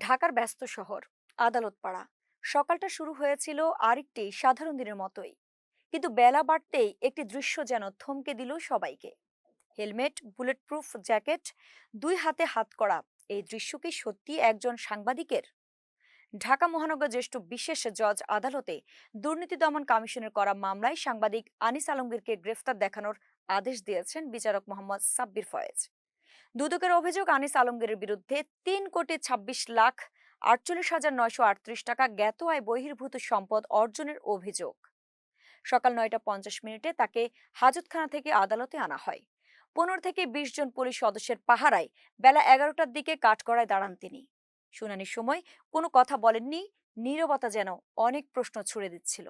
ঢাকার ব্যস্ত শহর, আদালত পাড়া। সকালটা শুরু হয়েছিল আরেকটি সাধারণ দিনের মতোই, কিন্তু বেলা বাড়তেই একটি দৃশ্য যেন থমকে দিল সবাইকে। হেলমেট, বুলেট প্রুফ জ্যাকেট, দুই হাতে হাত করা। এই দৃশ্য কি সত্যি একজন সাংবাদিকের? ঢাকা মহানগর জ্যেষ্ঠ বিশেষ জজ আদালতে দুর্নীতি দমন কমিশনের করা মামলায় সাংবাদিক আনিস আলমগীরকে গ্রেফতার দেখানোর আদেশ দিয়েছেন বিচারক মোহাম্মদ সাব্বির ফয়েজ। দুদকের অভিযোগ, আনিস আলমগীরের বিরুদ্ধে ৩,26,48,938 টাকা জ্ঞাত আয় বহির্ভূত সম্পদ অর্জনের অভিযোগ। সকাল ৯টা ৫০ মিনিটে তাকে হাজতখানা থেকে আদালতে আনা হয়। ১৫ থেকে ২০ জন পুলিশ সদস্যের পাহারায় বেলা ১১টার দিকে কাঠগড়ায় দাঁড়ান তিনি। শুনানির সময় কোনো কথা বলেননি, নীরবতা যেন অনেক প্রশ্ন ছুড়ে দিচ্ছিল।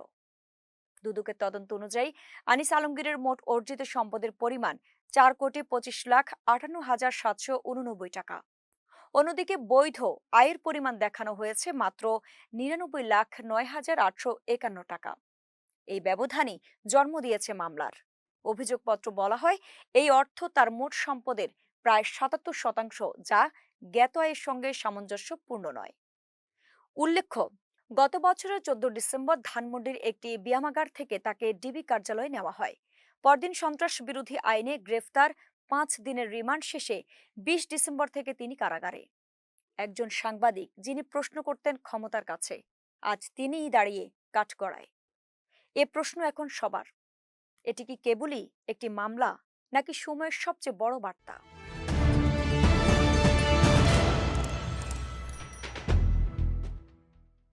দুদকের তদন্ত অনুযায়ী আনিস আলমগীরের মোট অর্জিত সম্পদের পরিমাণ ৪,২৫,৫৮,৭৮৯ টাকা। অন্যদিকে বৈধ আয়ের পরিমাণ দেখানো হয়েছে মাত্র ৯৯,০৯,৮৫১ টাকা। এই ব্যবধানই জন্ম দিয়েছে মামলার। অভিযোগপত্র বলা হয়, এই অর্থ তার মোট সম্পদের প্রায় ৭৭%, যা জ্ঞাত আয়ের সঙ্গে সামঞ্জস্যপূর্ণ নয়। উল্লেখ্য, গত বছরের ১৪ ডিসেম্বর ধানমন্ডির একটি ব্যায়ামাগার থেকে তাকে ডিবি কার্যালয়ে নেওয়া হয়। পরদিন সন্ত্রাস বিরোধী আইনে গ্রেফতার, ৫ দিনের রিমান্ড শেষে ২০ ডিসেম্বর থেকে তিনি কারাগারে। একজন সাংবাদিক যিনি প্রশ্ন করতেন ক্ষমতার কাছে, আজ তিনিই দাঁড়িয়ে কাঠগড়ায়। এ প্রশ্ন এখন সবার। এটি কি কেবলই একটি মামলা, নাকি সময়ের সবচেয়ে বড় বার্তা?